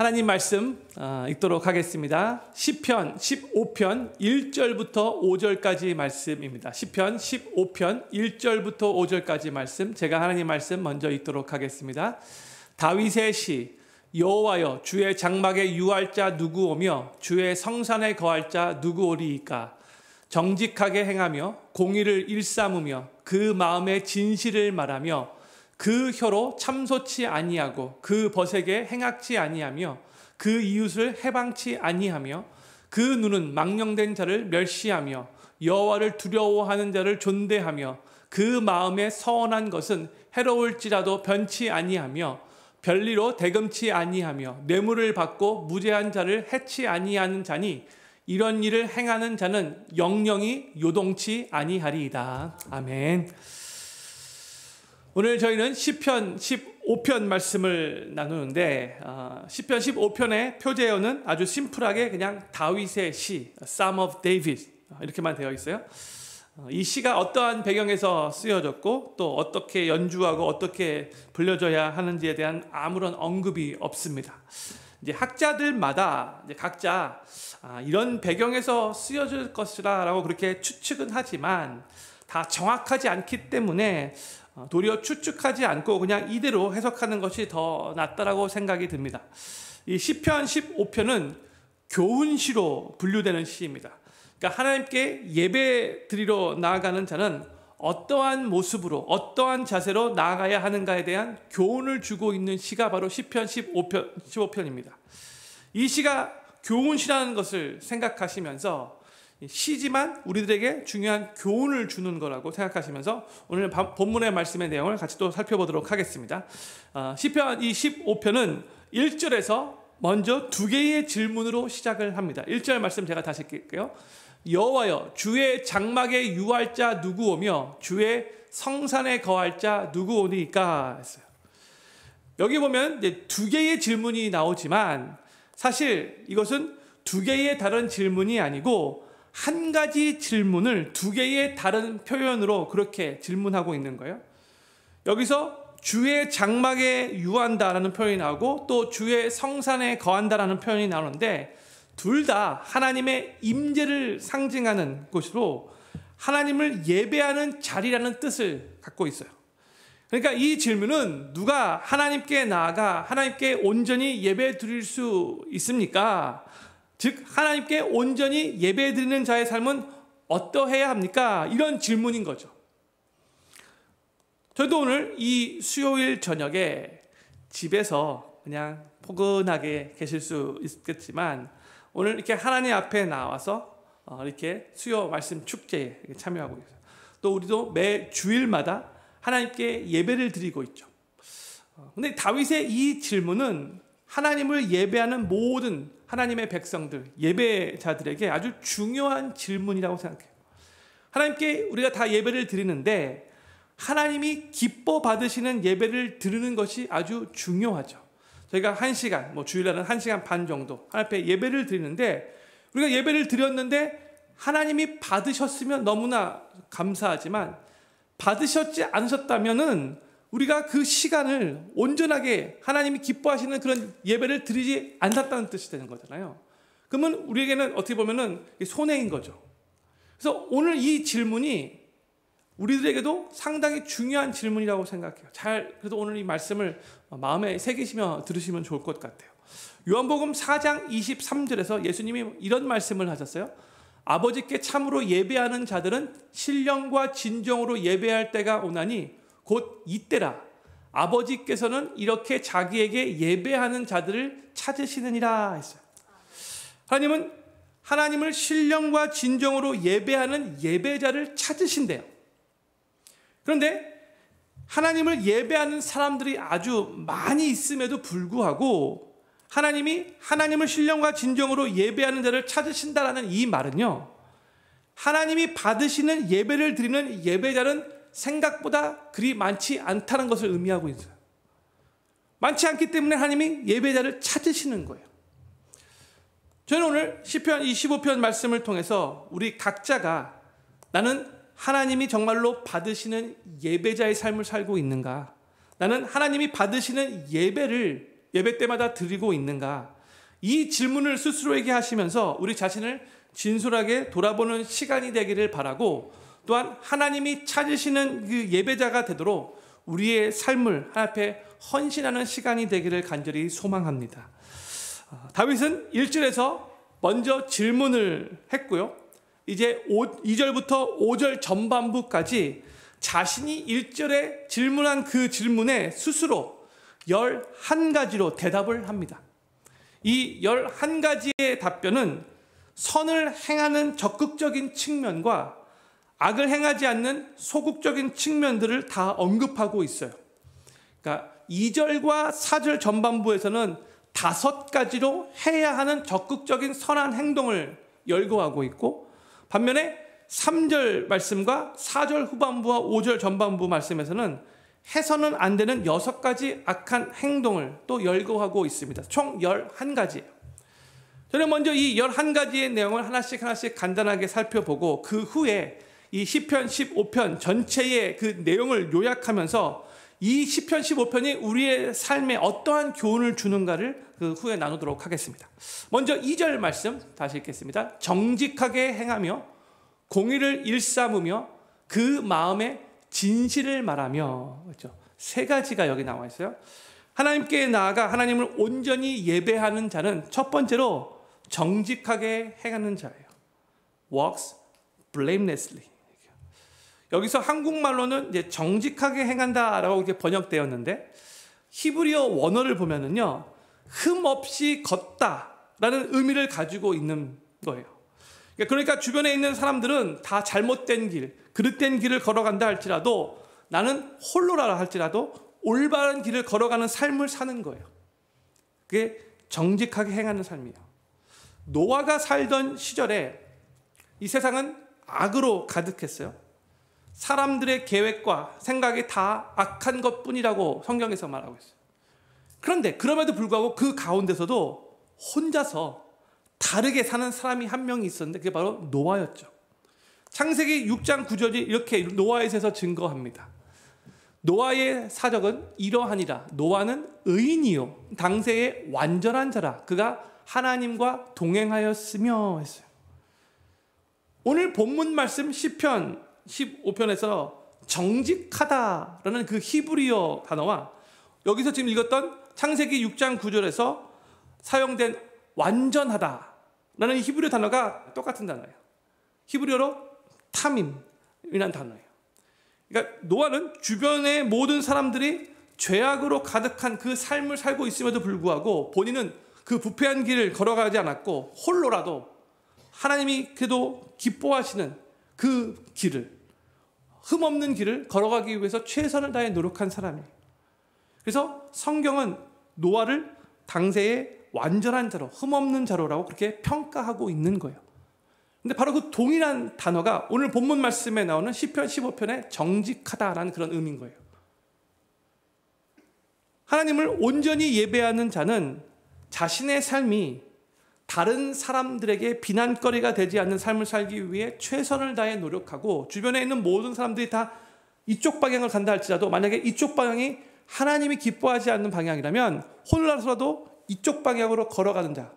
하나님 말씀 읽도록 하겠습니다. 시편 15편 1절부터 5절까지 말씀입니다. 시편 15편 1절부터 5절까지 말씀, 제가 하나님 말씀 먼저 읽도록 하겠습니다. 다윗의 시. 여호와여, 주의 장막에 유할 자 누구 오며 주의 성산에 거할 자 누구 오리이까? 정직하게 행하며 공의를 일삼으며 그 마음에 진실을 말하며 그 혀로 참소치 아니하고 그 벗에게 행악치 아니하며 그 이웃을 해방치 아니하며 그 눈은 망령된 자를 멸시하며 여호와를 두려워하는 자를 존대하며 그 마음에 서원한 것은 해로울지라도 변치 아니하며 별리로 대금치 아니하며 뇌물을 받고 무죄한 자를 해치 아니하는 자니 이런 일을 행하는 자는 영영이 요동치 아니하리이다. 아멘. 오늘 저희는 시편 15편 말씀을 나누는데 시편 15편의 표제어는 아주 심플하게 그냥 다윗의 시, Psalm of David 이렇게만 되어 있어요. 이 시가 어떠한 배경에서 쓰여졌고 또 어떻게 연주하고 어떻게 불려져야 하는지에 대한 아무런 언급이 없습니다. 이제 학자들마다 이제 각자 이런 배경에서 쓰여질 것이라고 그렇게 추측은 하지만 다 정확하지 않기 때문에 도리어 추측하지 않고 그냥 이대로 해석하는 것이 더 낫다라고 생각이 듭니다. 이 시편 15편은 교훈시로 분류되는 시입니다. 그러니까 하나님께 예배 드리러 나아가는 자는 어떠한 모습으로 어떠한 자세로 나아가야 하는가에 대한 교훈을 주고 있는 시가 바로 시편 15편입니다. 이 시가 교훈시라는 것을 생각하시면서 시지만 우리들에게 중요한 교훈을 주는 거라고 생각하시면서 오늘 본문의 말씀의 내용을 같이 또 살펴보도록 하겠습니다. 시편 이 15편은 1절에서 먼저 두 개의 질문으로 시작을 합니다. 1절 말씀 제가 다시 읽을게요. 여호와여, 주의 장막에 유할 자 누구 오며 주의 성산에 거할 자 누구 오니까 했어요. 여기 보면 이제 두 개의 질문이 나오지만 사실 이것은 두 개의 다른 질문이 아니고 한 가지 질문을 두 개의 다른 표현으로 그렇게 질문하고 있는 거예요. 여기서 주의 장막에 유한다라는 표현이 나오고 또 주의 성산에 거한다라는 표현이 나오는데 둘 다 하나님의 임재를 상징하는 것으로 하나님을 예배하는 자리라는 뜻을 갖고 있어요. 그러니까 이 질문은 누가 하나님께 나아가 하나님께 온전히 예배 드릴 수 있습니까? 즉 하나님께 온전히 예배드리는 자의 삶은 어떠해야 합니까? 이런 질문인 거죠. 저도 오늘 이 수요일 저녁에 집에서 그냥 포근하게 계실 수 있겠지만 오늘 이렇게 하나님 앞에 나와서 이렇게 수요 말씀 축제에 참여하고 있어요. 또 우리도 매 주일마다 하나님께 예배를 드리고 있죠. 근데 다윗의 이 질문은 하나님을 예배하는 모든 하나님의 백성들, 예배자들에게 아주 중요한 질문이라고 생각해요. 하나님께 우리가 다 예배를 드리는데 하나님이 기뻐 받으시는 예배를 드리는 것이 아주 중요하죠. 저희가 1시간, 주일날은 1시간 반 정도 하나님 앞에 예배를 드리는데 우리가 예배를 드렸는데 하나님이 받으셨으면 너무나 감사하지만 받으셨지 않으셨다면은 우리가 그 시간을 온전하게 하나님이 기뻐하시는 그런 예배를 드리지 않았다는 뜻이 되는 거잖아요. 그러면 우리에게는 어떻게 보면은 손해인 거죠. 그래서 오늘 이 질문이 우리들에게도 상당히 중요한 질문이라고 생각해요. 그래서 오늘 이 말씀을 마음에 새기시며 들으시면 좋을 것 같아요. 요한복음 4장 23절에서 예수님이 이런 말씀을 하셨어요. 아버지께 참으로 예배하는 자들은 신령과 진정으로 예배할 때가 오나니 곧 이때라. 아버지께서는 이렇게 자기에게 예배하는 자들을 찾으시느니라 했어요. 하나님은 하나님을 신령과 진정으로 예배하는 예배자를 찾으신대요. 그런데 하나님을 예배하는 사람들이 아주 많이 있음에도 불구하고 하나님이 하나님을 신령과 진정으로 예배하는 자를 찾으신다라는 이 말은요, 하나님이 받으시는 예배를 드리는 예배자는 생각보다 그리 많지 않다는 것을 의미하고 있어요. 많지 않기 때문에 하나님이 예배자를 찾으시는 거예요. 저는 오늘 시편 25편 말씀을 통해서 우리 각자가 나는 하나님이 정말로 받으시는 예배자의 삶을 살고 있는가? 나는 하나님이 받으시는 예배를 예배 때마다 드리고 있는가? 이 질문을 스스로에게 하시면서 우리 자신을 진솔하게 돌아보는 시간이 되기를 바라고, 또한 하나님이 찾으시는 그 예배자가 되도록 우리의 삶을 하나님 앞에 헌신하는 시간이 되기를 간절히 소망합니다. 다윗은 1절에서 먼저 질문을 했고요. 이제 2절부터 5절 전반부까지 자신이 1절에 질문한 그 질문에 스스로 11가지로 대답을 합니다. 이 11가지의 답변은 선을 행하는 적극적인 측면과 악을 행하지 않는 소극적인 측면들을 다 언급하고 있어요. 그러니까 2절과 4절 전반부에서는 5가지로 해야 하는 적극적인 선한 행동을 열거하고 있고, 반면에 3절 말씀과 4절 후반부와 5절 전반부 말씀에서는 해서는 안 되는 6가지 악한 행동을 또 열거하고 있습니다. 총 11가지예요. 저는 먼저 이 11가지의 내용을 하나씩 간단하게 살펴보고, 그 후에 이 시편 15편 전체의 그 내용을 요약하면서 이 시편 15편이 우리의 삶에 어떠한 교훈을 주는가를 그 후에 나누도록 하겠습니다. 먼저 2절 말씀 다시 읽겠습니다. 정직하게 행하며 공의를 일삼으며 그 마음에 진실을 말하며. 그렇죠? 3가지가 여기 나와 있어요. 하나님께 나아가 하나님을 온전히 예배하는 자는 첫 번째로 정직하게 행하는 자예요. Walks blamelessly. 여기서 한국말로는 이제 정직하게 행한다라고 이렇게 번역되었는데, 히브리어 원어를 보면은요, 흠 없이 걷다라는 의미를 가지고 있는 거예요. 그러니까 주변에 있는 사람들은 다 잘못된 길, 그릇된 길을 걸어간다 할지라도 나는 홀로라 할지라도 올바른 길을 걸어가는 삶을 사는 거예요. 그게 정직하게 행하는 삶이에요. 노아가 살던 시절에 이 세상은 악으로 가득했어요. 사람들의 계획과 생각이 다 악한 것뿐이라고 성경에서 말하고 있어요. 그런데 그럼에도 불구하고 그 가운데서도 혼자서 다르게 사는 사람이 한 명이 있었는데 그게 바로 노아였죠. 창세기 6장 9절이 이렇게 노아에 대해서 증거합니다. 노아의 사적은 이러하니라. 노아는 의인이요 당세의 완전한 자라. 그가 하나님과 동행하였으며 했어요. 오늘 본문 말씀 시편 15편에서 정직하다라는 그 히브리어 단어와 여기서 지금 읽었던 창세기 6장 9절에서 사용된 완전하다라는 히브리어 단어가 똑같은 단어예요. 히브리어로 탐임이라는 단어예요. 그러니까 노아는 주변의 모든 사람들이 죄악으로 가득한 그 삶을 살고 있음에도 불구하고 본인은 그 부패한 길을 걸어가지 않았고 홀로라도 하나님이 그래도 기뻐하시는 그 길을, 흠없는 길을 걸어가기 위해서 최선을 다해 노력한 사람이에요. 그래서 성경은 노아를 당세의 완전한 자로, 흠없는 자로라고 그렇게 평가하고 있는 거예요. 근데 바로 그 동일한 단어가 오늘 본문 말씀에 나오는 시편 15편의 정직하다라는 그런 의미인 거예요. 하나님을 온전히 예배하는 자는 자신의 삶이 다른 사람들에게 비난거리가 되지 않는 삶을 살기 위해 최선을 다해 노력하고, 주변에 있는 모든 사람들이 다 이쪽 방향을 간다 할지라도 만약에 이쪽 방향이 하나님이 기뻐하지 않는 방향이라면 홀라서라도 이쪽 방향으로 걸어가는 자,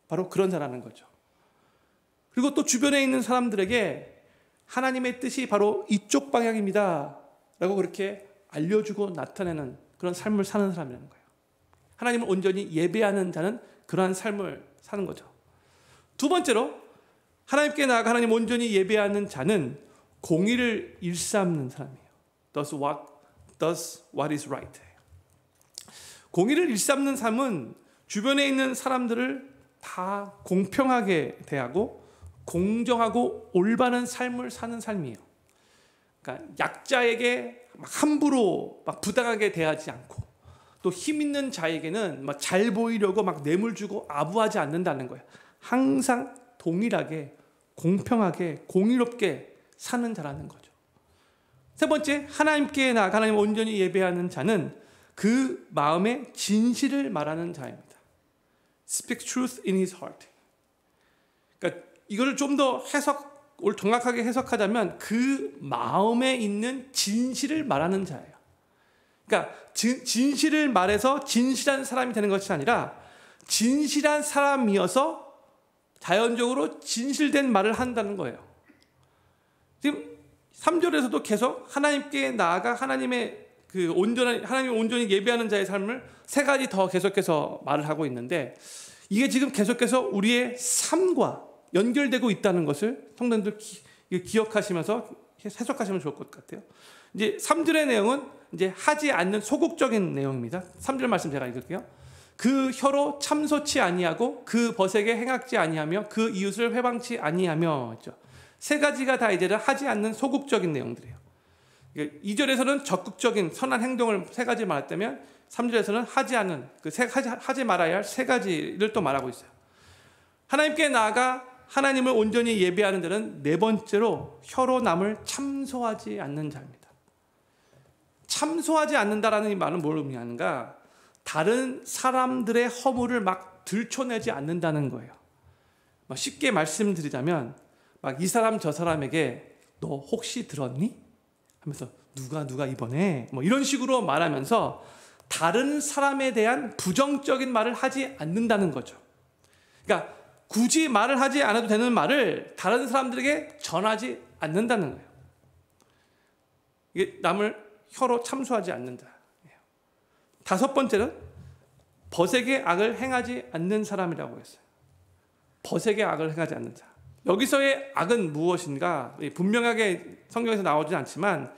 바로 그런 자라는 거죠. 그리고 또 주변에 있는 사람들에게 하나님의 뜻이 바로 이쪽 방향입니다 라고 그렇게 알려주고 나타내는 그런 삶을 사는 사람이라는 거예요. 하나님을 온전히 예배하는 자는 그러한 삶을 사는 거죠. 두 번째로 하나님께 나아가 하나님 온전히 예배하는 자는 공의를 일삼는 사람이에요. Does what is right. 공의를 일삼는 삶은 주변에 있는 사람들을 다 공평하게 대하고 공정하고 올바른 삶을 사는 삶이에요. 그러니까 약자에게 함부로 부당하게 대하지 않고, 또 힘 있는 자에게는 잘 보이려고 뇌물 주고 아부하지 않는다는 거예요. 항상 동일하게 공평하게 공의롭게 사는 자라는 거죠. 세 번째, 하나님께 나아가 하나님 온전히 예배하는 자는 그 마음의 진실을 말하는 자입니다. Speak truth in his heart. 그러니까 이거를 좀 더 정확하게 해석하자면 그 마음에 있는 진실을 말하는 자예요. 그러니까 진실을 말해서 진실한 사람이 되는 것이 아니라 진실한 사람이어서 자연적으로 진실된 말을 한다는 거예요. 지금 3절에서도 계속 하나님께 나아가 하나님의 하나님을 온전히 예배하는 자의 삶을 세 가지 더 계속해서 말을 하고 있는데, 이게 지금 계속해서 우리의 삶과 연결되고 있다는 것을 성도님들 기억하시면서 해석하시면 좋을 것 같아요. 이제 3절의 내용은 이제 하지 않는 소극적인 내용입니다. 3절 말씀 제가 읽을게요. 그 혀로 참소치 아니하고 그 벗에게 행악지 아니하며 그 이웃을 회방치 아니하며, 세 가지가 다 이제는 하지 않는 소극적인 내용들이에요. 2절에서는 적극적인 선한 행동을 세 가지 말했다면 3절에서는 하지 않은 하지 말아야 할 세 가지를 또 말하고 있어요. 하나님께 나아가 하나님을 온전히 예배하는 데는 네 번째로 혀로 남을 참소하지 않는 자입니다. 참소하지 않는다라는 이 말은 뭘 의미하는가? 다른 사람들의 허물을 막 들춰내지 않는다는 거예요. 쉽게 말씀드리자면 이 사람 저 사람에게 너 혹시 들었니? 하면서 누가 이번에 이런 식으로 말하면서 다른 사람에 대한 부정적인 말을 하지 않는다는 거죠. 그러니까 굳이 말을 하지 않아도 되는 말을 다른 사람들에게 전하지 않는다는 거예요. 이게 남을 혀로 참소하지 않는다. 다섯 번째는 벗에게 악을 행하지 않는 사람이라고 했어요. 벗에게 악을 행하지 않는 자. 여기서의 악은 무엇인가? 분명하게 성경에서 나오진 않지만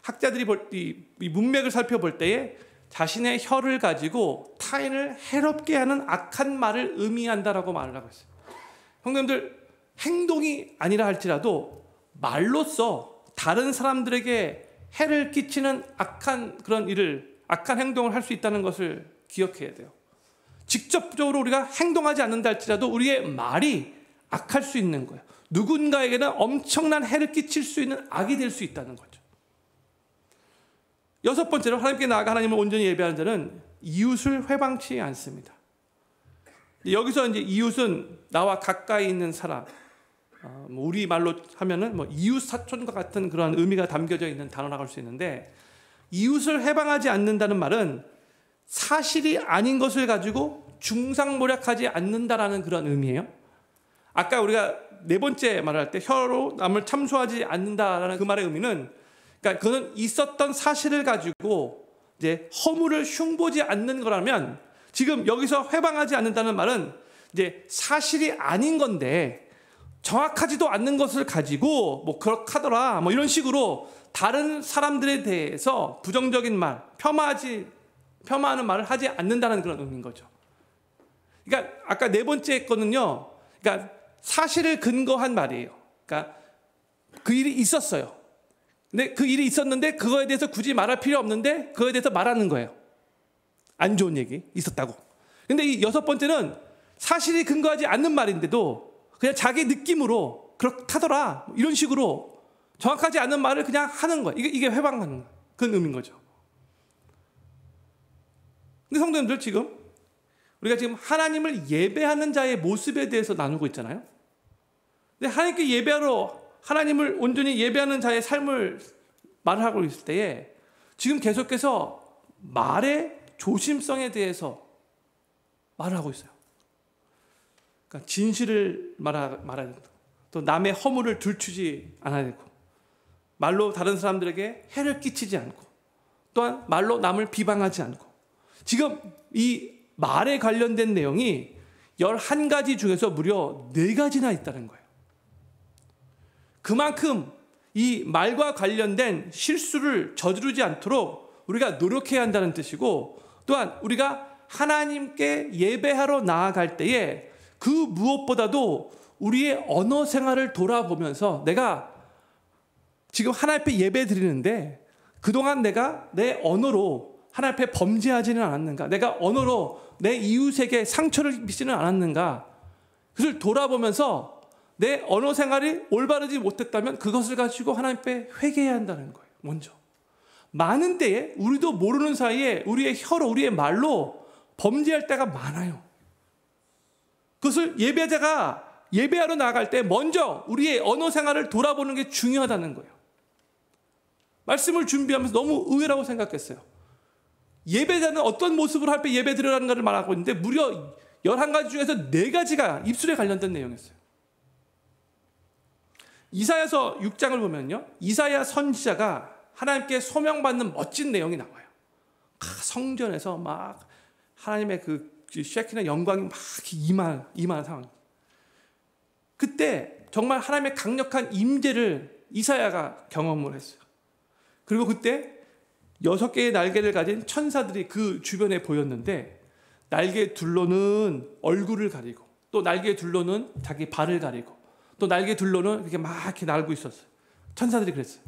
학자들이 이 문맥을 살펴볼 때에 자신의 혀를 가지고 타인을 해롭게 하는 악한 말을 의미한다라고 말을 하고 있어요. 형님들, 행동이 아니라 할지라도 말로써 다른 사람들에게 해를 끼치는 악한 행동을 할 수 있다는 것을 기억해야 돼요. 직접적으로 우리가 행동하지 않는다 할지라도 우리의 말이 악할 수 있는 거예요. 누군가에게는 엄청난 해를 끼칠 수 있는 악이 될 수 있다는 거죠. 여섯 번째로 하나님께 나아가 하나님을 온전히 예배하는 자는 이웃을 회방치 않습니다. 여기서 이제 이웃은 나와 가까이 있는 사람, 우리 말로 하면은 이웃 사촌과 같은 그런 의미가 담겨져 있는 단어라고 할 수 있는데, 이웃을 해방하지 않는다는 말은 사실이 아닌 것을 가지고 중상모략하지 않는다라는 그런 의미예요. 아까 우리가 네 번째 말을 할 때 혀로 남을 참소하지 않는다라는 그 말의 의미는, 그러니까 그는 있었던 사실을 가지고 이제 허물을 흉보지 않는 거라면, 지금 여기서 회방하지 않는다는 말은 이제 사실이 아닌 건데 정확하지도 않는 것을 가지고 그렇다더라 이런 식으로 다른 사람들에 대해서 부정적인 말, 폄하하는 말을 하지 않는다는 그런 의미인 거죠. 그러니까 아까 네 번째 거는요, 그러니까 사실을 근거한 말이에요. 그러니까 그 일이 있었어요. 근데 그 일이 있었는데 그거에 대해서 굳이 말할 필요 없는데 그거에 대해서 말하는 거예요. 안 좋은 얘기 있었다고. 근데 이 여섯 번째는 사실이 근거하지 않는 말인데도 그냥 자기 느낌으로 그렇다더라 이런 식으로 정확하지 않은 말을 그냥 하는 거예요. 이게 회방하는 그런 의미인 거죠. 근데 성도님들, 우리가 지금 하나님을 예배하는 자의 모습에 대해서 나누고 있잖아요. 근데 하나님께 하나님을 온전히 예배하는 자의 삶을 말을 하고 있을 때에 지금 계속해서 말의 조심성에 대해서 말을 하고 있어요. 그러니까 진실을 말해야 된다. 또 남의 허물을 들추지 않아야 되고, 말로 다른 사람들에게 해를 끼치지 않고, 또한 말로 남을 비방하지 않고. 지금 이 말에 관련된 내용이 11가지 중에서 무려 4가지나 있다는 거예요. 그만큼 이 말과 관련된 실수를 저지르지 않도록 우리가 노력해야 한다는 뜻이고, 또한 우리가 하나님께 예배하러 나아갈 때에 그 무엇보다도 우리의 언어 생활을 돌아보면서 내가 지금 하나님 앞에 예배 드리는데 그동안 내가 내 언어로 하나님 앞에 범죄하지는 않았는가, 내가 언어로 내 이웃에게 상처를 미치지는 않았는가, 그것을 돌아보면서 내 언어 생활이 올바르지 못했다면 그것을 가지고 하나님 앞에 회개해야 한다는 거예요. 먼저 많은 때에 우리도 모르는 사이에 우리의 혀로, 우리의 말로 범죄할 때가 많아요. 그것을 예배자가 예배하러 나아갈 때 먼저 우리의 언어 생활을 돌아보는 게 중요하다는 거예요. 말씀을 준비하면서 너무 의외라고 생각했어요. 예배자는 어떤 모습으로 할 때 예배 드리라는 것을 말하고 있는데 무려 11가지 중에서 4가지가 입술에 관련된 내용이었어요. 이사야서 6장을 보면요, 이사야 선지자가 하나님께 소명받는 멋진 내용이 나와요. 성전에서 막 하나님의 그 쉐키나 영광이 막 임하는 상황. 그때 정말 하나님의 강력한 임재를 이사야가 경험을 했어요. 그리고 그때 6개의 날개를 가진 천사들이 그 주변에 보였는데, 날개 둘로는 얼굴을 가리고, 또 날개 둘로는 자기 발을 가리고, 또 날개 둘로는 이렇게 막 이렇게 날고 있었어요. 천사들이 그랬어요.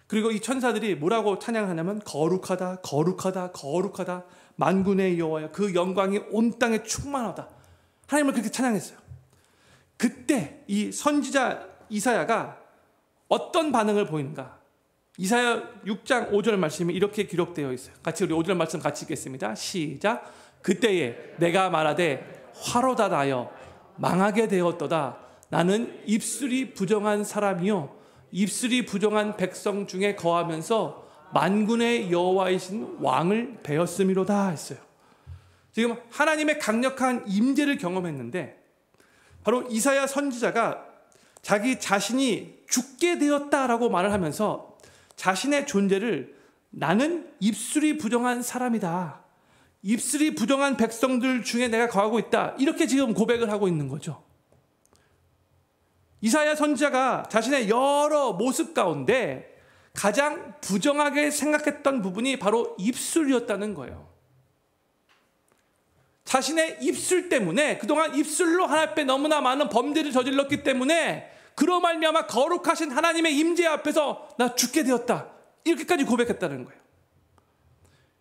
그리고 이 천사들이 뭐라고 찬양하냐면, 거룩하다, 거룩하다, 거룩하다, 만군의 여호와여, 그 영광이 온 땅에 충만하다. 하나님을 그렇게 찬양했어요. 그때 이 선지자 이사야가 어떤 반응을 보이는가? 이사야 6장 5절 말씀이 이렇게 기록되어 있어요. 같이 우리 5절 말씀 같이 읽겠습니다. 시작. 그때에 내가 말하되 화로다 나여 망하게 되었도다. 나는 입술이 부정한 사람이요 입술이 부정한 백성 중에 거하면서 만군의 여호와이신 왕을 배웠음이로다 했어요. 지금 하나님의 강력한 임재를 경험했는데, 바로 이사야 선지자가 자기 자신이 죽게 되었다라고 말을 하면서 자신의 존재를 나는 입술이 부정한 사람이다, 입술이 부정한 백성들 중에 내가 거하고 있다, 이렇게 지금 고백을 하고 있는 거죠. 이사야 선지자가 자신의 여러 모습 가운데 가장 부정하게 생각했던 부분이 바로 입술이었다는 거예요. 자신의 입술 때문에 그동안 입술로 하나님 앞에 너무나 많은 범죄를 저질렀기 때문에 그로 말미암아 거룩하신 하나님의 임재 앞에서 나 죽게 되었다, 이렇게까지 고백했다는 거예요.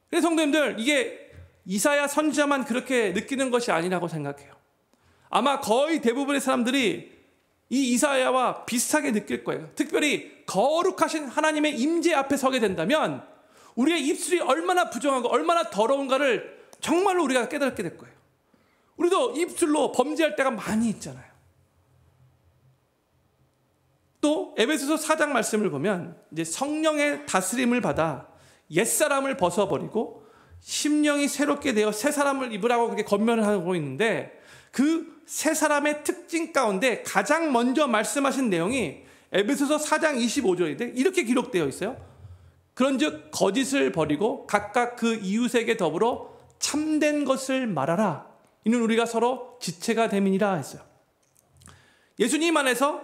그래서 성도님들, 이게 이사야 선지자만 그렇게 느끼는 것이 아니라고 생각해요. 아마 거의 대부분의 사람들이 이 이사야와 비슷하게 느낄 거예요. 특별히 거룩하신 하나님의 임재 앞에 서게 된다면 우리의 입술이 얼마나 부정하고 얼마나 더러운가를 정말로 우리가 깨닫게 될 거예요. 우리도 입술로 범죄할 때가 많이 있잖아요. 또 에베소서 4장 말씀을 보면 이제 성령의 다스림을 받아 옛사람을 벗어버리고 심령이 새롭게 되어 새 사람을 입으라고 그렇게 권면을 하고 있는데, 그 새 사람의 특징 가운데 가장 먼저 말씀하신 내용이 에베소서 4장 25절인데 이렇게 기록되어 있어요. 그런즉 거짓을 버리고 각각 그 이웃에게 더불어 참된 것을 말하라. 이는 우리가 서로 지체가 됨이니라 했어요. 예수님 안에서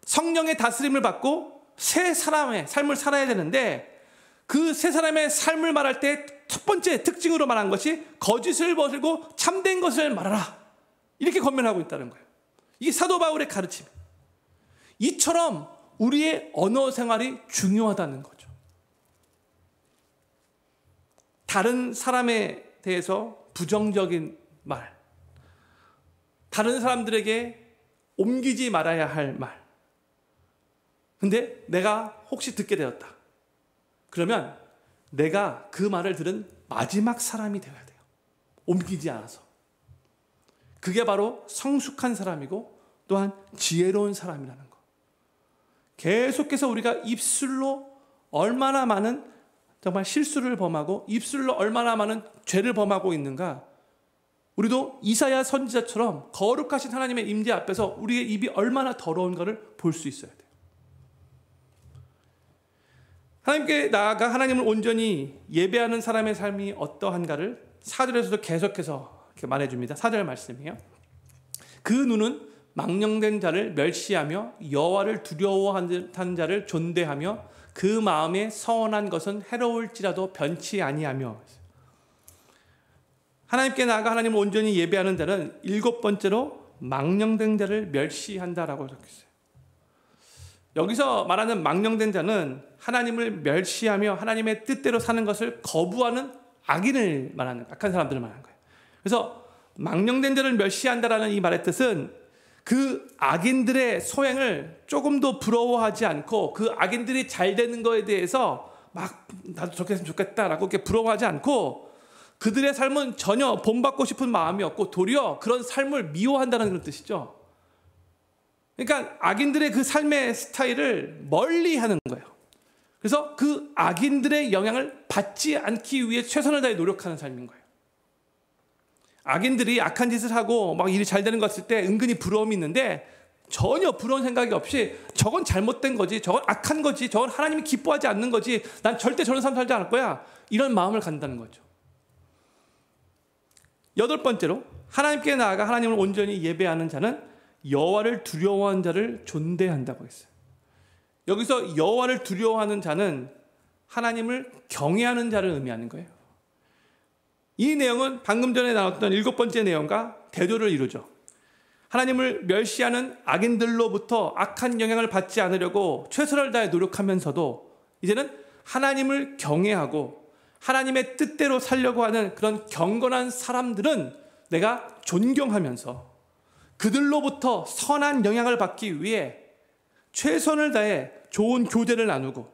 성령의 다스림을 받고 새 사람의 삶을 살아야 되는데, 그 새 사람의 삶을 말할 때 첫 번째 특징으로 말한 것이 거짓을 버리고 참된 것을 말하라, 이렇게 권면하고 있다는 거예요. 이게 사도 바울의 가르침. 이처럼 우리의 언어 생활이 중요하다는 거죠. 다른 사람에 대해서 부정적인 말, 다른 사람들에게 옮기지 말아야 할 말, 근데 내가 혹시 듣게 되었다, 그러면 내가 그 말을 들은 마지막 사람이 되어야 돼요. 옮기지 않아서. 그게 바로 성숙한 사람이고 또한 지혜로운 사람이라는 거. 계속해서 우리가 입술로 얼마나 많은 정말 실수를 범하고 입술로 얼마나 많은 죄를 범하고 있는가, 우리도 이사야 선지자처럼 거룩하신 하나님의 임재 앞에서 우리의 입이 얼마나 더러운가를 볼 수 있어야 돼요. 하나님께 나아가 하나님을 온전히 예배하는 사람의 삶이 어떠한가를 4절에서도 계속해서 이렇게 말해줍니다. 4절 말씀이에요. 그 눈은 망령된 자를 멸시하며 여호와를 두려워하는 자를 존대하며 그 마음에 서원한 것은 해로울지라도 변치 아니하며. 하나님께 나아가 하나님을 온전히 예배하는 자는 7번째로 망령된 자를 멸시한다라고 적혀있어요. 여기서 말하는 망령된 자는 하나님을 멸시하며 하나님의 뜻대로 사는 것을 거부하는 악인을 말하는, 악한 사람들을 말하는 거예요. 그래서 망령된 자를 멸시한다라는 이 말의 뜻은 그 악인들의 소행을 조금도 부러워하지 않고, 그 악인들이 잘 되는 거에 대해서 막 나도 저렇게 했으면 좋겠다라고 이렇게 부러워하지 않고, 그들의 삶은 전혀 본받고 싶은 마음이 없고 도리어 그런 삶을 미워한다는 그런 뜻이죠. 그러니까 악인들의 그 삶의 스타일을 멀리하는 거예요. 그래서 그 악인들의 영향을 받지 않기 위해 최선을 다해 노력하는 삶인 거예요. 악인들이 악한 짓을 하고 막 일이 잘 되는 것 같을 때 은근히 부러움이 있는데 전혀 부러운 생각이 없이 저건 잘못된 거지, 저건 악한 거지, 저건 하나님이 기뻐하지 않는 거지, 난 절대 저런 삶 살지 않을 거야, 이런 마음을 갖는다는 거죠. 여덟 번째로, 하나님께 나아가 하나님을 온전히 예배하는 자는 여호와를 두려워하는 자를 존대한다고 했어요. 여기서 여호와를 두려워하는 자는 하나님을 경외하는 자를 의미하는 거예요. 이 내용은 방금 전에 나왔던 일곱 번째 내용과 대조를 이루죠. 하나님을 멸시하는 악인들로부터 악한 영향을 받지 않으려고 최선을 다해 노력하면서도 이제는 하나님을 경외하고 하나님의 뜻대로 살려고 하는 그런 경건한 사람들은 내가 존경하면서 그들로부터 선한 영향을 받기 위해 최선을 다해 좋은 교제를 나누고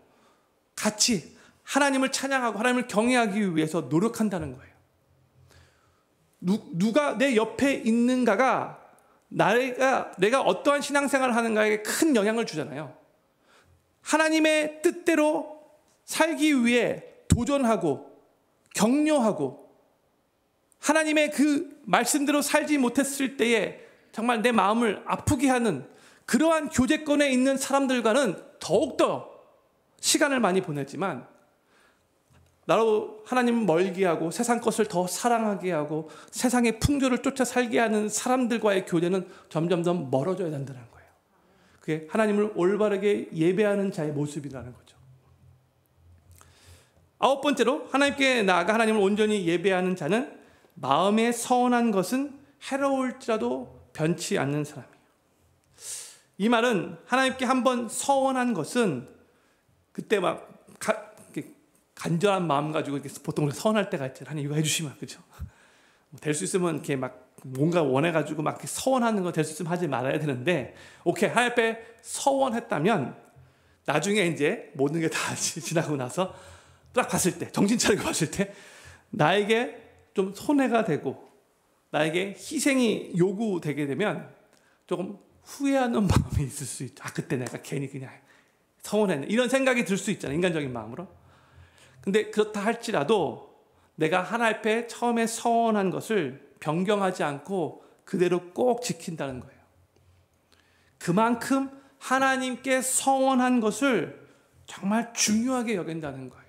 같이 하나님을 찬양하고 하나님을 경외하기 위해서 노력한다는 거예요. 누가 내 옆에 있는가가 내가 어떠한 신앙생활을 하는가에 큰 영향을 주잖아요. 하나님의 뜻대로 살기 위해 도전하고 격려하고 하나님의 그 말씀대로 살지 못했을 때에 정말 내 마음을 아프게 하는 그러한 교제권에 있는 사람들과는 더욱더 시간을 많이 보내지만 나로 하나님을 멀게 하고 세상 것을 더 사랑하게 하고 세상의 풍조를 쫓아 살게 하는 사람들과의 교제는 점점 더 멀어져야 된다는 거예요. 그게 하나님을 올바르게 예배하는 자의 모습이라는 거죠. 아홉 번째로, 하나님께 나아가 하나님을 온전히 예배하는 자는 마음에 서운한 것은 해로울지라도 변치 않는 사람이에요. 이 말은 하나님께 한번 서운한 것은 그때 막 간절한 마음 가지고 이렇게 보통 우리가 서운할 때가 있잖아요. 하나님 이거 해주시면, 그렇죠? 될 수 있으면 이렇게 막 뭔가 원해가지고 막 서운하는 거 될 수 있으면 하지 말아야 되는데, 오케이, 하나님 앞에 서운했다면 나중에 이제 모든 게 다 지나고 나서 딱 봤을 때, 정신 차리고 봤을 때 나에게 좀 손해가 되고 나에게 희생이 요구되게 되면 조금 후회하는 마음이 있을 수 있죠. 그때 내가 괜히 그냥 서운했네, 이런 생각이 들 수 있잖아요, 인간적인 마음으로. 근데 그렇다 할지라도 내가 하나님 앞에 처음에 서운한 것을 변경하지 않고 그대로 꼭 지킨다는 거예요. 그만큼 하나님께 서운한 것을 정말 중요하게 여긴다는 거예요.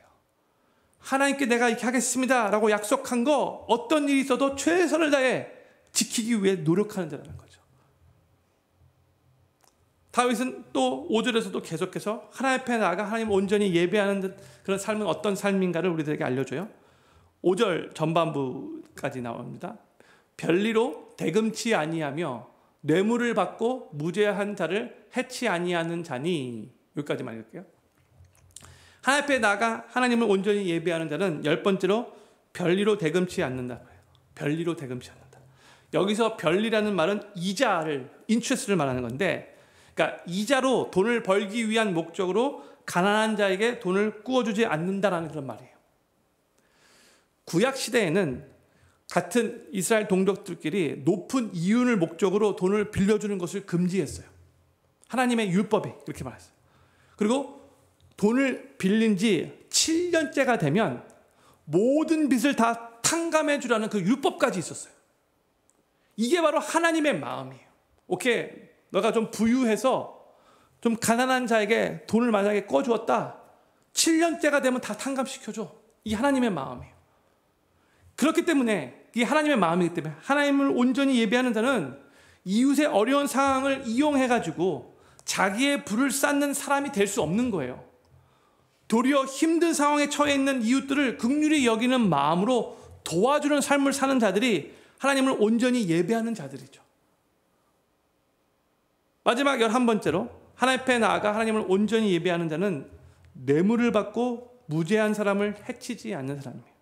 하나님께 내가 이렇게 하겠습니다 라고 약속한 거, 어떤 일이 있어도 최선을 다해 지키기 위해 노력하는 자라는 거죠. 다윗은 또 5절에서도 계속해서 하나님 앞에 나아가 하나님을 온전히 예배하는 그런 삶은 어떤 삶인가를 우리들에게 알려줘요. 5절 전반부까지 나옵니다. 별리로 대금치 아니하며 뇌물을 받고 무죄한 자를 해치 아니하는 자니, 여기까지만 읽을게요. 하나님 앞에 나아가 하나님을 온전히 예배하는 자는 열 번째로 별리로 대금치 않는다. 별리로 대금치 않는다. 여기서 별리라는 말은 이자를, 인트레스를 말하는 건데, 그러니까 이자로 돈을 벌기 위한 목적으로 가난한 자에게 돈을 꾸어주지 않는다라는 그런 말이에요. 구약 시대에는 같은 이스라엘 동족들끼리 높은 이윤을 목적으로 돈을 빌려주는 것을 금지했어요. 하나님의 율법이 그렇게 말했어요. 그리고 돈을 빌린 지 7년째가 되면 모든 빚을 다 탕감해 주라는 그 율법까지 있었어요. 이게 바로 하나님의 마음이에요. 오케이, 너가 좀 부유해서 좀 가난한 자에게 돈을 만약에 꿔주었다, 7년째가 되면 다 탕감시켜줘. 이게 하나님의 마음이에요. 그렇기 때문에, 이게 하나님의 마음이기 때문에 하나님을 온전히 예배하는 자는 이웃의 어려운 상황을 이용해가지고 자기의 부를 쌓는 사람이 될 수 없는 거예요. 도리어 힘든 상황에 처해 있는 이웃들을 긍휼히 여기는 마음으로 도와주는 삶을 사는 자들이 하나님을 온전히 예배하는 자들이죠. 마지막 11번째로, 하나님 앞에 나아가 하나님을 온전히 예배하는 자는 뇌물을 받고 무죄한 사람을 해치지 않는 사람이에요.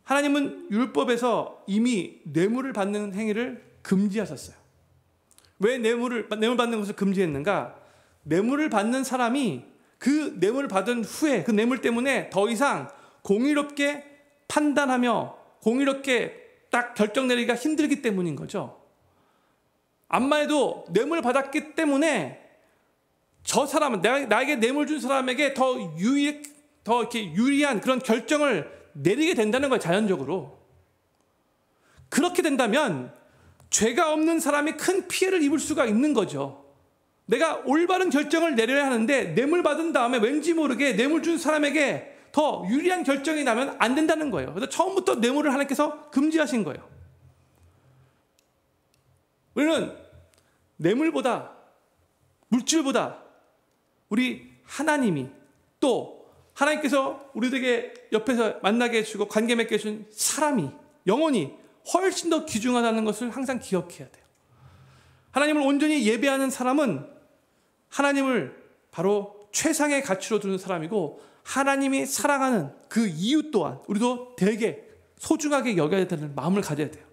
하나님은 율법에서 이미 뇌물을 받는 행위를 금지하셨어요. 왜 뇌물 받는 것을 금지했는가? 뇌물을 받는 사람이 그 뇌물을 받은 후에 그 뇌물 때문에 더 이상 공의롭게 판단하며 공의롭게 딱 결정 내리기가 힘들기 때문인 거죠. 암만 해도 뇌물 받았기 때문에 저 사람은, 나에게 뇌물 준 사람에게 더 이렇게 유리한 그런 결정을 내리게 된다는 거예요, 자연적으로. 그렇게 된다면 죄가 없는 사람이 큰 피해를 입을 수가 있는 거죠. 내가 올바른 결정을 내려야 하는데 뇌물 받은 다음에 왠지 모르게 뇌물 준 사람에게 더 유리한 결정이 나면 안 된다는 거예요. 그래서 처음부터 뇌물을 하나님께서 금지하신 거예요. 우리는 뇌물보다, 물질보다 우리 하나님이, 또 하나님께서 우리들에게 옆에서 만나게 해주고 관계 맺게 해준 사람이, 영혼이 훨씬 더 귀중하다는 것을 항상 기억해야 돼요. 하나님을 온전히 예배하는 사람은 하나님을 바로 최상의 가치로 두는 사람이고, 하나님이 사랑하는 그 이유 또한 우리도 되게 소중하게 여겨야 되는 마음을 가져야 돼요.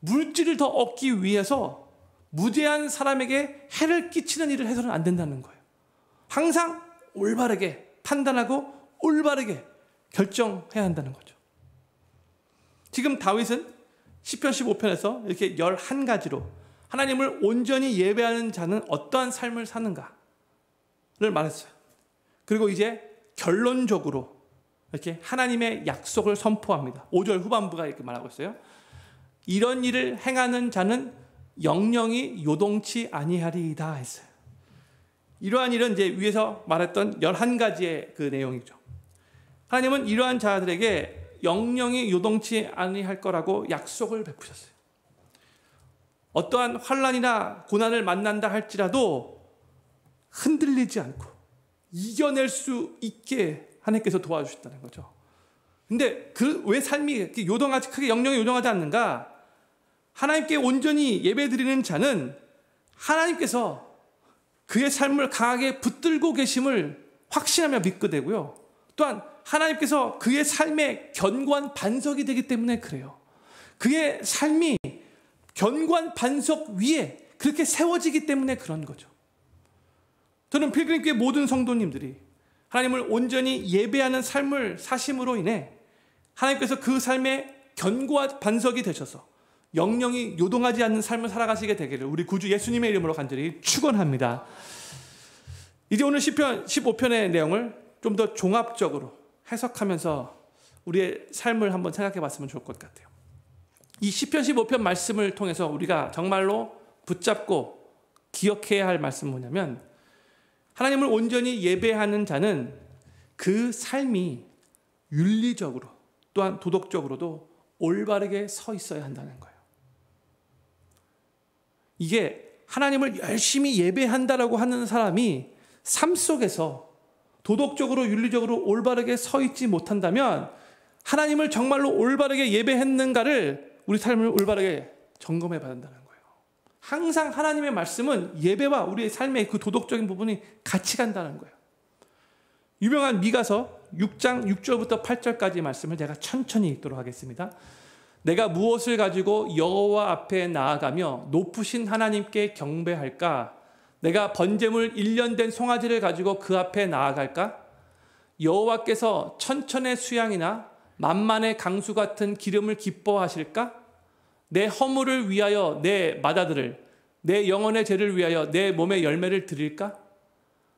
물질을 더 얻기 위해서 무죄한 사람에게 해를 끼치는 일을 해서는 안 된다는 거예요. 항상 올바르게 판단하고 올바르게 결정해야 한다는 거죠. 지금 다윗은 시편 15편에서 이렇게 11가지로 하나님을 온전히 예배하는 자는 어떠한 삶을 사는가를 말했어요. 그리고 이제 결론적으로 이렇게 하나님의 약속을 선포합니다. 5절 후반부가 이렇게 말하고 있어요. 이런 일을 행하는 자는 영영이 요동치 아니하리이다 했어요. 이러한 일은 이제 위에서 말했던 11가지의 그 내용이죠. 하나님은 이러한 자들에게 영영이 요동치 아니할 거라고 약속을 베푸셨어요. 어떠한 환난이나 고난을 만난다 할지라도 흔들리지 않고 이겨낼 수 있게 하나님께서 도와주셨다는 거죠. 근데 그 왜 삶이 요동하지, 크게 영영이 요동하지 않는가? 하나님께 온전히 예배드리는 자는 하나님께서 그의 삶을 강하게 붙들고 계심을 확신하며 믿게 되고요. 또한 하나님께서 그의 삶의 견고한 반석이 되기 때문에 그래요. 그의 삶이 견고한 반석 위에 그렇게 세워지기 때문에 그런 거죠. 저는 필그림교회 모든 성도님들이 하나님을 온전히 예배하는 삶을 사심으로 인해 하나님께서 그 삶의 견고한 반석이 되셔서 영영이 요동하지 않는 삶을 살아가시게 되기를 우리 구주 예수님의 이름으로 간절히 축원합니다. 이제 오늘 시편 15편의 내용을 좀 더 종합적으로 해석하면서 우리의 삶을 한번 생각해 봤으면 좋을 것 같아요. 이 시편 15편 말씀을 통해서 우리가 정말로 붙잡고 기억해야 할 말씀은 뭐냐면, 하나님을 온전히 예배하는 자는 그 삶이 윤리적으로 또한 도덕적으로도 올바르게 서 있어야 한다는 거예요. 이게 하나님을 열심히 예배한다라고 하는 사람이 삶 속에서 도덕적으로 윤리적으로 올바르게 서 있지 못한다면 하나님을 정말로 올바르게 예배했는가를 우리 삶을 올바르게 점검해 봐야 한다는 거예요. 항상 하나님의 말씀은 예배와 우리의 삶의 그 도덕적인 부분이 같이 간다는 거예요. 유명한 미가서 6장 6절부터 8절까지 말씀을 제가 천천히 읽도록 하겠습니다. 내가 무엇을 가지고 여호와 앞에 나아가며 높으신 하나님께 경배할까? 내가 번제물 1년 된 송아지를 가지고 그 앞에 나아갈까? 여호와께서 천천의 수양이나 만만의 강수 같은 기름을 기뻐하실까? 내 허물을 위하여 내 맏아들을, 내 영혼의 죄를 위하여 내 몸의 열매를 드릴까?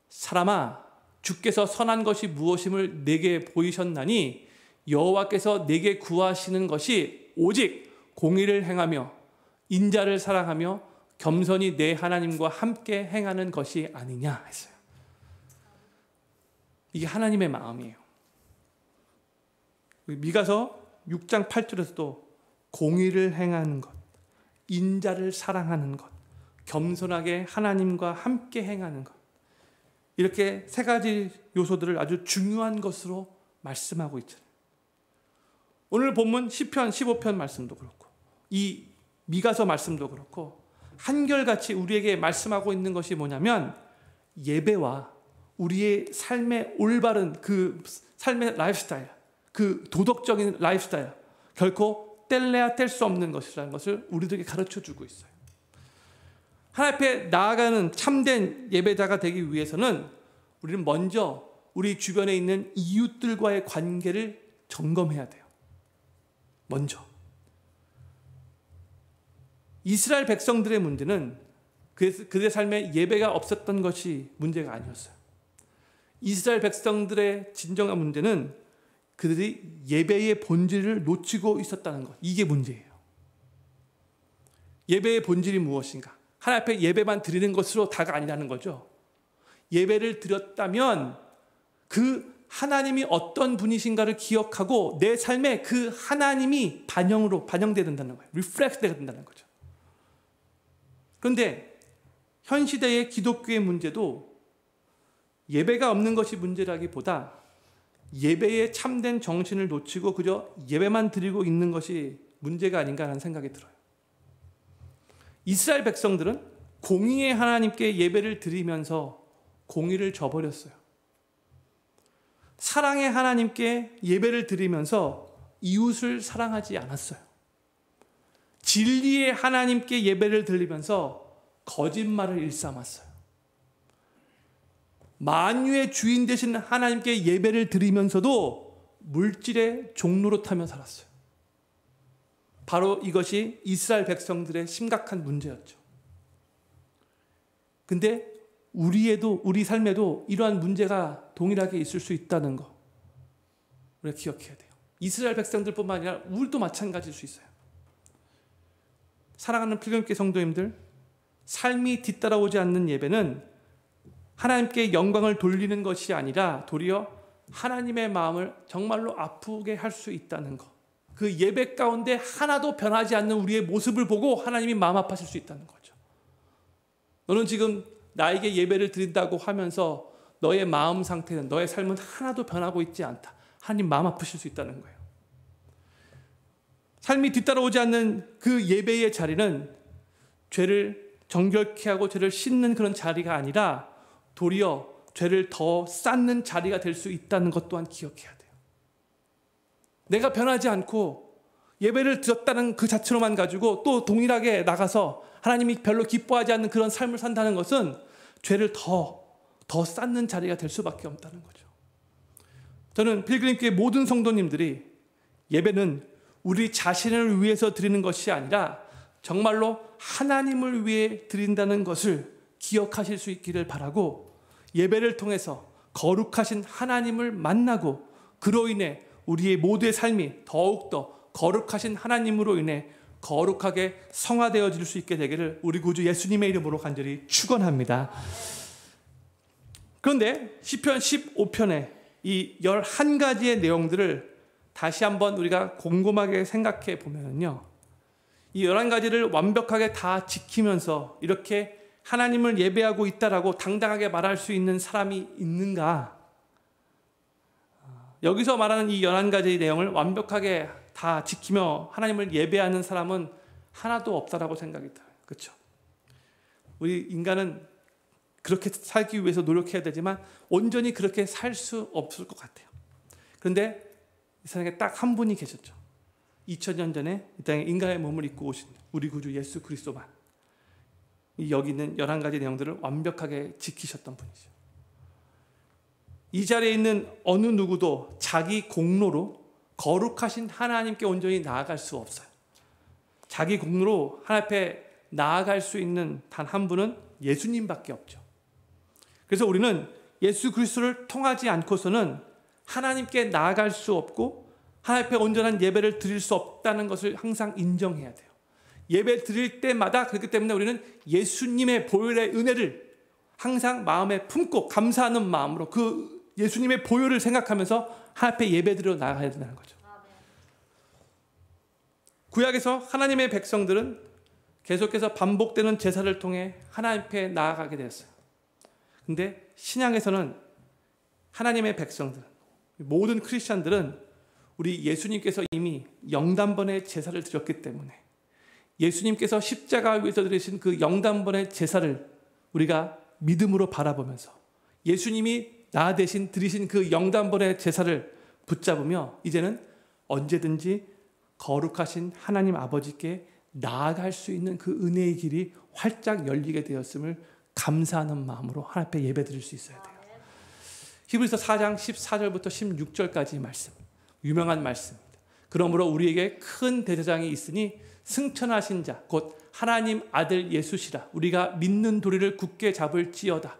사람아, 주께서 선한 것이 무엇임을 내게 보이셨나니 여호와께서 내게 구하시는 것이 오직 공의를 행하며 인자를 사랑하며 겸손히 내 하나님과 함께 행하는 것이 아니냐 했어요. 이게 하나님의 마음이에요. 미가서 6장 8절에서도 공의를 행하는 것, 인자를 사랑하는 것, 겸손하게 하나님과 함께 행하는 것, 이렇게 세 가지 요소들을 아주 중요한 것으로 말씀하고 있잖아요. 오늘 본문 시편 15편 말씀도 그렇고 이 미가서 말씀도 그렇고 한결같이 우리에게 말씀하고 있는 것이 뭐냐면, 예배와 우리의 삶의 올바른 그 삶의 라이프스타일, 그 도덕적인 라이프스타일, 결코 뗄래야 뗄 수 없는 것이라는 것을 우리들에게 가르쳐주고 있어요. 하나님 앞에 나아가는 참된 예배자가 되기 위해서는 우리는 먼저 우리 주변에 있는 이웃들과의 관계를 점검해야 돼요. 먼저. 이스라엘 백성들의 문제는 그들의 삶에 예배가 없었던 것이 문제가 아니었어요. 이스라엘 백성들의 진정한 문제는 그들이 예배의 본질을 놓치고 있었다는 것, 이게 문제예요. 예배의 본질이 무엇인가? 하나님 앞에 예배만 드리는 것으로 다가 아니라는 거죠. 예배를 드렸다면 그 하나님이 어떤 분이신가를 기억하고 내 삶에 그 하나님이 반영되어야 된다는 거예요. 리플렉트가 된다는 거죠. 그런데 현 시대의 기독교의 문제도 예배가 없는 것이 문제라기보다 예배의 참된 정신을 놓치고 그저 예배만 드리고 있는 것이 문제가 아닌가라는 생각이 들어요. 이스라엘 백성들은 공의의 하나님께 예배를 드리면서 공의를 저버렸어요. 사랑의 하나님께 예배를 드리면서 이웃을 사랑하지 않았어요. 진리의 하나님께 예배를 드리면서 거짓말을 일삼았어요. 만유의 주인 되신 하나님께 예배를 드리면서도 물질의 종노릇하며 살았어요. 바로 이것이 이스라엘 백성들의 심각한 문제였죠. 근데 우리 삶에도 이러한 문제가 동일하게 있을 수 있다는 거 우리가 기억해야 돼요. 이스라엘 백성들뿐만 아니라 우리도 마찬가지일 수 있어요. 사랑하는 필경교회 성도님들, 삶이 뒤따라오지 않는 예배는 하나님께 영광을 돌리는 것이 아니라 도리어 하나님의 마음을 정말로 아프게 할 수 있다는 것. 그 예배 가운데 하나도 변하지 않는 우리의 모습을 보고 하나님이 마음 아파하실 수 있다는 거죠. 너는 지금 나에게 예배를 드린다고 하면서 너의 마음 상태는, 너의 삶은 하나도 변하고 있지 않다. 하나님 마음 아프실 수 있다는 거예요. 삶이 뒤따라오지 않는 그 예배의 자리는 죄를 정결케 하고 죄를 씻는 그런 자리가 아니라 도리어 죄를 더 쌓는 자리가 될 수 있다는 것 또한 기억해야 돼요. 내가 변하지 않고 예배를 드렸다는 그 자체로만 가지고 또 동일하게 나가서 하나님이 별로 기뻐하지 않는 그런 삶을 산다는 것은 죄를 더 쌓는 자리가 될 수밖에 없다는 거죠. 저는 필그림교회 모든 성도님들이 예배는 우리 자신을 위해서 드리는 것이 아니라 정말로 하나님을 위해 드린다는 것을 기억하실 수 있기를 바라고, 예배를 통해서 거룩하신 하나님을 만나고 그로 인해 우리의 모두의 삶이 더욱더 거룩하신 하나님으로 인해 거룩하게 성화되어질 수 있게 되기를 우리 구주 예수님의 이름으로 간절히 축원합니다. 그런데 시편 15편의 이 11가지의 내용들을 다시 한번 우리가 곰곰하게 생각해 보면요, 이 11가지를 완벽하게 다 지키면서 이렇게 하나님을 예배하고 있다라고 당당하게 말할 수 있는 사람이 있는가? 여기서 말하는 이 11가지의 내용을 완벽하게 다 지키며 하나님을 예배하는 사람은 하나도 없다라고 생각이 들어요. 그렇죠? 우리 인간은 그렇게 살기 위해서 노력해야 되지만 온전히 그렇게 살 수 없을 것 같아요. 그런데 이 세상에 딱 한 분이 계셨죠. 2000년 전에 이 땅에 인간의 몸을 입고 오신 우리 구주 예수 그리스도만 여기 있는 11가지 내용들을 완벽하게 지키셨던 분이죠. 이 자리에 있는 어느 누구도 자기 공로로 거룩하신 하나님께 온전히 나아갈 수 없어요. 자기 공로로 하나님 앞에 나아갈 수 있는 단 한 분은 예수님밖에 없죠. 그래서 우리는 예수 그리스도를 통하지 않고서는 하나님께 나아갈 수 없고 하나님 앞에 온전한 예배를 드릴 수 없다는 것을 항상 인정해야 돼요. 예배 드릴 때마다 그렇기 때문에 우리는 예수님의 보혈의 은혜를 항상 마음에 품고 감사하는 마음으로 그 예수님의 보혈을 생각하면서 하나님 앞에 예배드려 나가야 된다는 거죠. 구약에서 하나님의 백성들은 계속해서 반복되는 제사를 통해 하나님 앞에 나아가게 되었어요. 근데 신약에서는 하나님의 백성들, 모든 크리스찬들은 우리 예수님께서 이미 영단번의 제사를 드렸기 때문에 예수님께서 십자가 위에서 드리신 그 영단번의 제사를 우리가 믿음으로 바라보면서 예수님이 나 대신 드리신 그 영단번의 제사를 붙잡으며 이제는 언제든지 거룩하신 하나님 아버지께 나아갈 수 있는 그 은혜의 길이 활짝 열리게 되었음을 감사하는 마음으로 하나님 앞에 예배드릴 수 있어야 돼요. 히브리서 4장 14절부터 16절까지 말씀, 유명한 말씀입니다. 그러므로 우리에게 큰 대제사장이 있으니 승천하신 자 곧 하나님 아들 예수시라. 우리가 믿는 도리를 굳게 잡을지어다.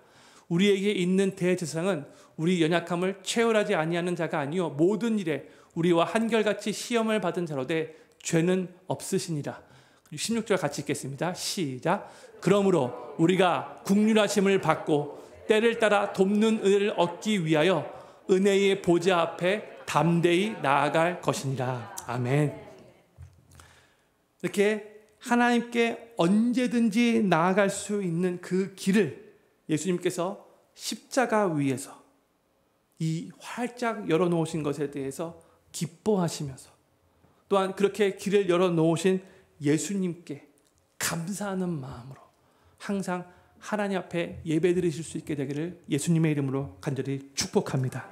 우리에게 있는 대제사장은 우리 연약함을 체월하지 아니하는 자가 아니요 모든 일에 우리와 한결같이 시험을 받은 자로되 죄는 없으시니라. 16절 같이 읽겠습니다. 시작. 그러므로 우리가 긍휼하심을 받고 때를 따라 돕는 은혜를 얻기 위하여 은혜의 보좌 앞에 담대히 나아갈 것이니라. 아멘. 이렇게 하나님께 언제든지 나아갈 수 있는 그 길을 예수님께서 십자가 위에서 이 활짝 열어놓으신 것에 대해서 기뻐하시면서 또한 그렇게 길을 열어놓으신 예수님께 감사하는 마음으로 항상 하나님 앞에 예배드리실 수 있게 되기를 예수님의 이름으로 간절히 축복합니다.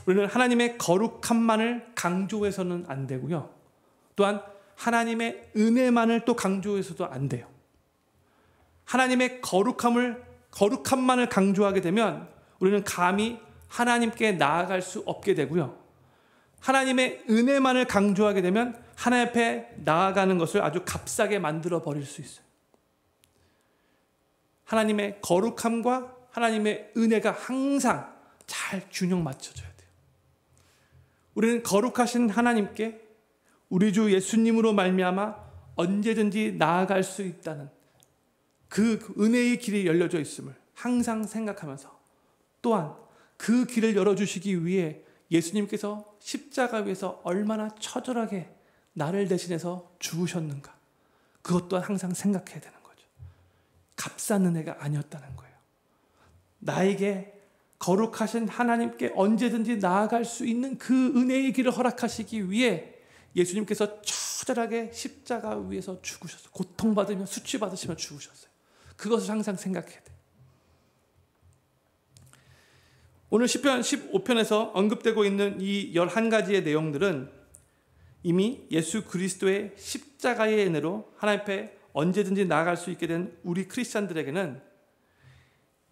우리는 하나님의 거룩함만을 강조해서는 안 되고요. 또한 하나님의 은혜만을 또 강조해서도 안 돼요. 하나님의 거룩함만을 강조하게 되면 우리는 감히 하나님께 나아갈 수 없게 되고요. 하나님의 은혜만을 강조하게 되면 하나님 앞에 나아가는 것을 아주 값싸게 만들어 버릴 수 있어요. 하나님의 거룩함과 하나님의 은혜가 항상 잘 균형 맞춰져야 돼요. 우리는 거룩하신 하나님께 우리 주 예수님으로 말미암아 언제든지 나아갈 수 있다는 그 은혜의 길이 열려져 있음을 항상 생각하면서 또한 그 길을 열어주시기 위해 예수님께서 십자가 위에서 얼마나 처절하게 나를 대신해서 죽으셨는가, 그것 또한 항상 생각해야 되는 거죠. 값싼 은혜가 아니었다는 거예요. 나에게 거룩하신 하나님께 언제든지 나아갈 수 있는 그 은혜의 길을 허락하시기 위해 예수님께서 처절하게 십자가 위에서 죽으셨어요. 고통받으며 수치받으시며 죽으셨어요. 그것을 항상 생각해야 돼요. 오늘 시편 15편에서 언급되고 있는 이 11가지의 내용들은 이미 예수 그리스도의 십자가의 은혜로 하나님 앞에 언제든지 나아갈 수 있게 된 우리 크리스찬들에게는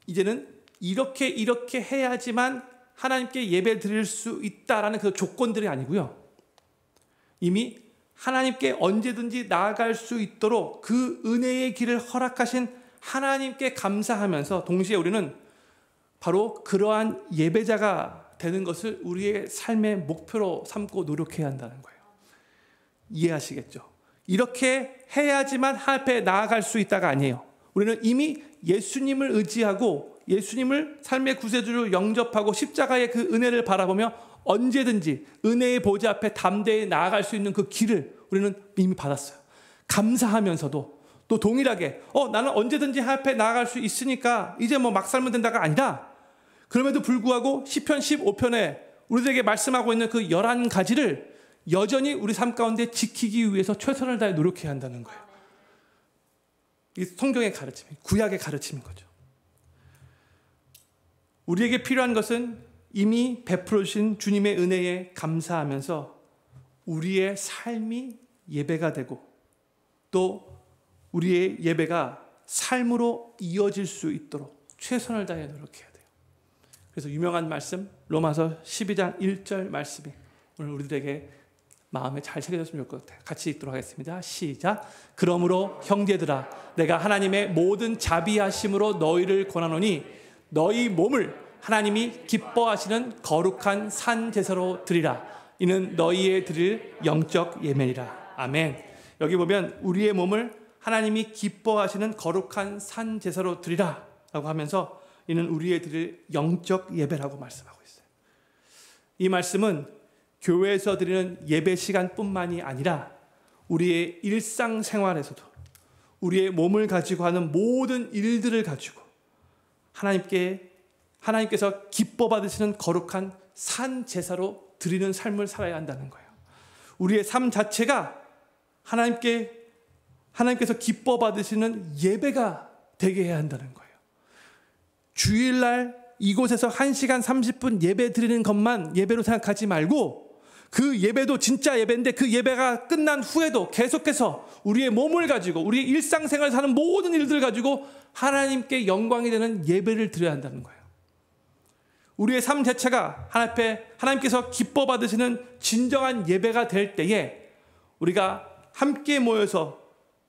이제는 이렇게 해야지만 하나님께 예배 드릴 수 있다라는 그 조건들이 아니고요. 이미 하나님께 언제든지 나아갈 수 있도록 그 은혜의 길을 허락하신 하나님께 감사하면서 동시에 우리는 바로 그러한 예배자가 되는 것을 우리의 삶의 목표로 삼고 노력해야 한다는 거예요. 이해하시겠죠? 이렇게 해야지만 하나님 앞에 나아갈 수 있다가 아니에요. 우리는 이미 예수님을 의지하고 예수님을 삶의 구세주로 영접하고 십자가의 그 은혜를 바라보며 언제든지 은혜의 보좌 앞에 담대히 나아갈 수 있는 그 길을 우리는 이미 받았어요. 감사하면서도 또 동일하게 나는 언제든지 하나님 앞에 나아갈 수 있으니까 이제 뭐 막 살면 된다가 아니라, 그럼에도 불구하고 시편 15편에 우리들에게 말씀하고 있는 그 11가지를 여전히 우리 삶 가운데 지키기 위해서 최선을 다해 노력해야 한다는 거예요. 이 성경의 가르침, 구약의 가르침인 거죠. 우리에게 필요한 것은 이미 베풀어 주신 주님의 은혜에 감사하면서 우리의 삶이 예배가 되고 또 우리의 예배가 삶으로 이어질 수 있도록 최선을 다해 노력해야 돼요. 그래서 유명한 말씀 로마서 12장 1절 말씀이 오늘 우리들에게 마음에 잘 새겨졌으면 좋을 것 같아요. 같이 읽도록 하겠습니다. 시작. 그러므로 형제들아, 내가 하나님의 모든 자비하심으로 너희를 권하노니 너희 몸을 하나님이 기뻐하시는 거룩한 산 제사로 드리라. 이는 너희의 드릴 영적 예배니라. 아멘. 여기 보면 우리의 몸을 하나님이 기뻐하시는 거룩한 산 제사로 드리라 라고 하면서 이는 우리의 드릴 영적 예배라고 말씀하고 있어요. 이 말씀은 교회에서 드리는 예배 시간뿐만이 아니라 우리의 일상생활에서도 우리의 몸을 가지고 하는 모든 일들을 가지고 하나님께서 기뻐 받으시는 거룩한 산 제사로 드리는 삶을 살아야 한다는 거예요. 우리의 삶 자체가 하나님께서 기뻐 받으시는 예배가 되게 해야 한다는 거예요. 주일날 이곳에서 1시간 30분 예배 드리는 것만 예배로 생각하지 말고 그 예배도 진짜 예배인데 그 예배가 끝난 후에도 계속해서 우리의 몸을 가지고 우리의 일상생활에서 하는 모든 일들을 가지고 하나님께 영광이 되는 예배를 드려야 한다는 거예요. 우리의 삶 자체가 하나님께서 기뻐 받으시는 진정한 예배가 될 때에 우리가 함께 모여서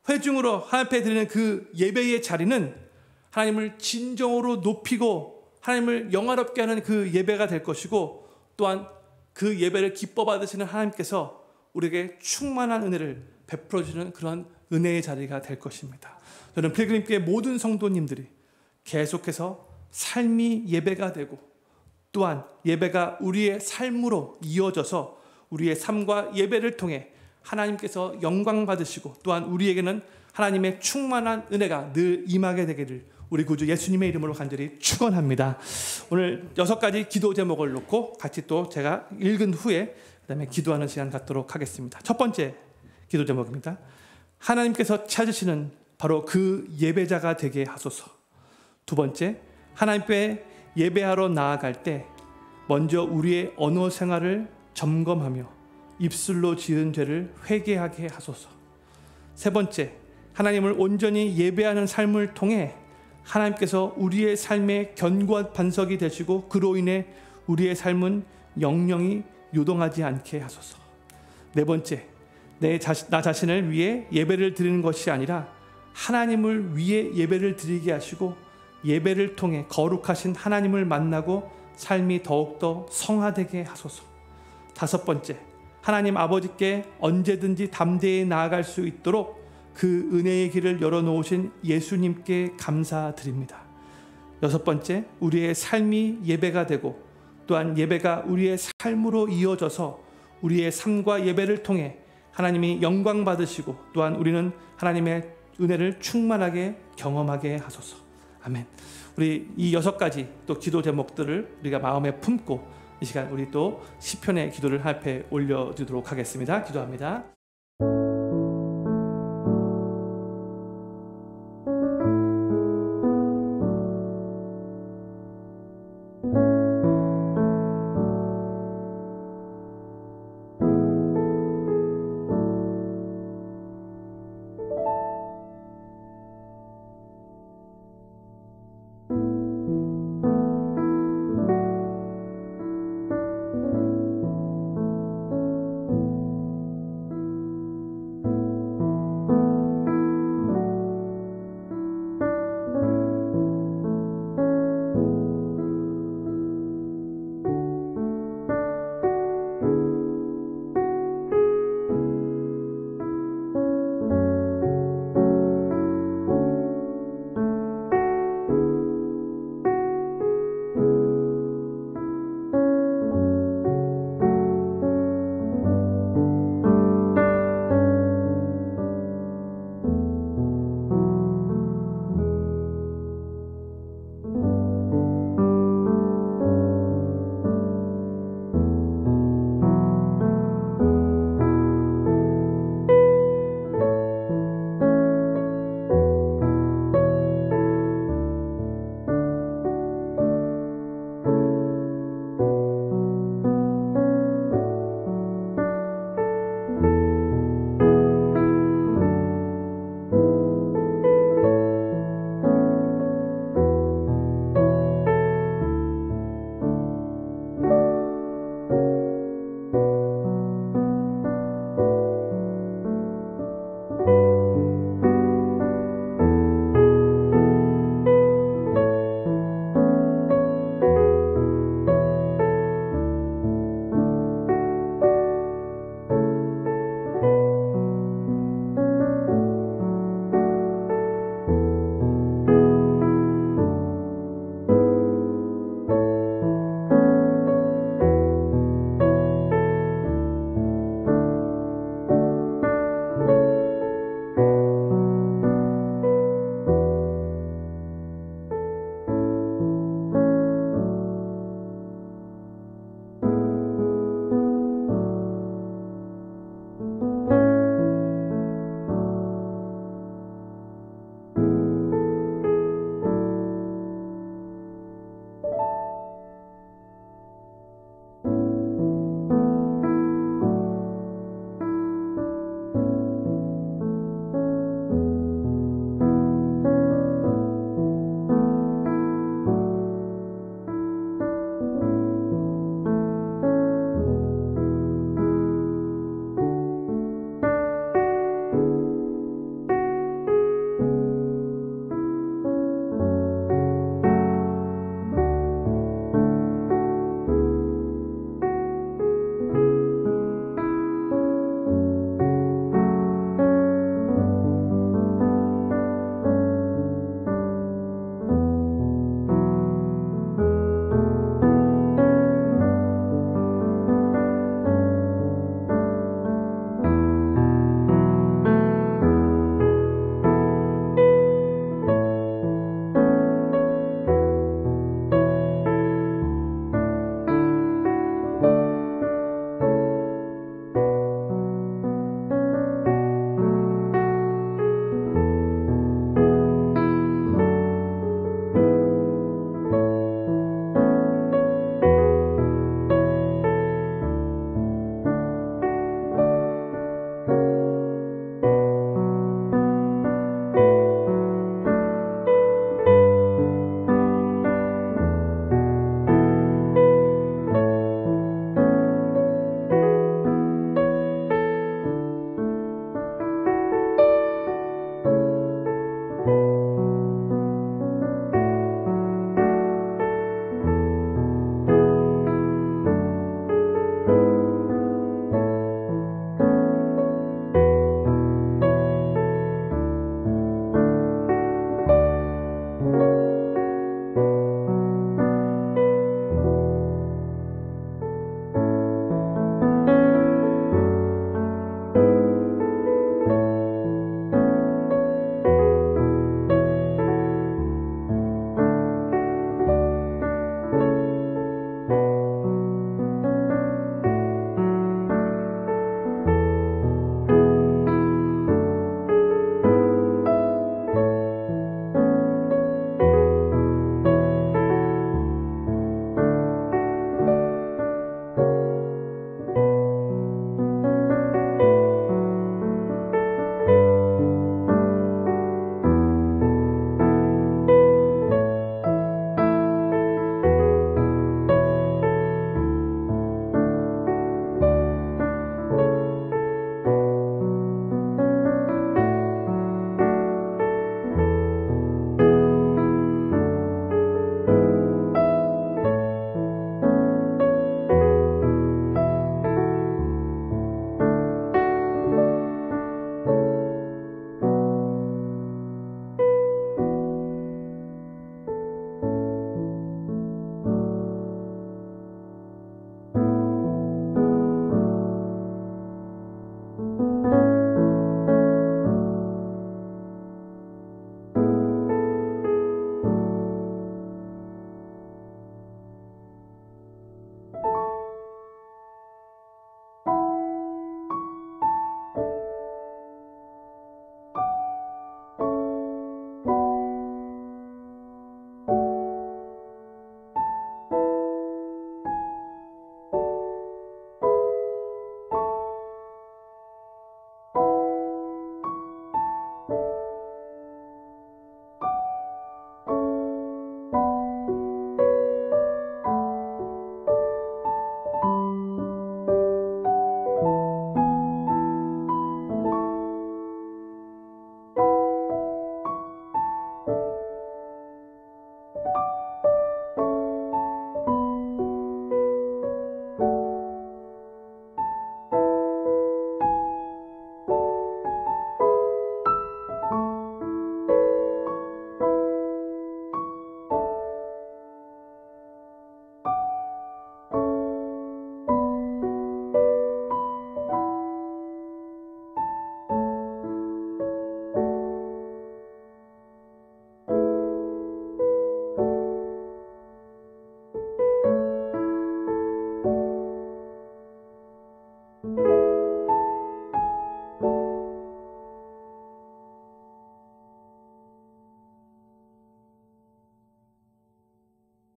회중으로 하나님 앞에 드리는 그 예배의 자리는 하나님을 진정으로 높이고 하나님을 영화롭게 하는 그 예배가 될 것이고, 또한 그 예배를 기뻐 받으시는 하나님께서 우리에게 충만한 은혜를 베풀어 주시는 그런 은혜의 자리가 될 것입니다. 저는 필그림교회 모든 성도님들이 계속해서 삶이 예배가 되고 또한 예배가 우리의 삶으로 이어져서 우리의 삶과 예배를 통해 하나님께서 영광 받으시고 또한 우리에게는 하나님의 충만한 은혜가 늘 임하게 되기를 우리 구주 예수님의 이름으로 간절히 축원합니다. 오늘 6가지 기도 제목을 놓고 같이 또 제가 읽은 후에 그다음에 기도하는 시간 갖도록 하겠습니다. 첫 번째 기도 제목입니다. 하나님께서 찾으시는 바로 그 예배자가 되게 하소서. 두 번째, 하나님께 예배하러 나아갈 때 먼저 우리의 언어 생활을 점검하며 입술로 지은 죄를 회개하게 하소서. 세 번째, 하나님을 온전히 예배하는 삶을 통해 하나님께서 우리의 삶의 견고한 반석이 되시고 그로 인해 우리의 삶은 영영이 요동하지 않게 하소서. 네 번째, 나 자신을 위해 예배를 드리는 것이 아니라 하나님을 위해 예배를 드리게 하시고 예배를 통해 거룩하신 하나님을 만나고 삶이 더욱더 성화되게 하소서. 다섯 번째, 하나님 아버지께 언제든지 담대히 나아갈 수 있도록 그 은혜의 길을 열어놓으신 예수님께 감사드립니다. 여섯 번째, 우리의 삶이 예배가 되고 또한 예배가 우리의 삶으로 이어져서 우리의 삶과 예배를 통해 하나님이 영광 받으시고 또한 우리는 하나님의 은혜를 충만하게 경험하게 하소서. 아멘. 우리 이 6가지 또 기도 제목들을 우리가 마음에 품고 이 시간 우리 또 시편의 기도를 앞에 올려드리도록 하겠습니다. 기도합니다.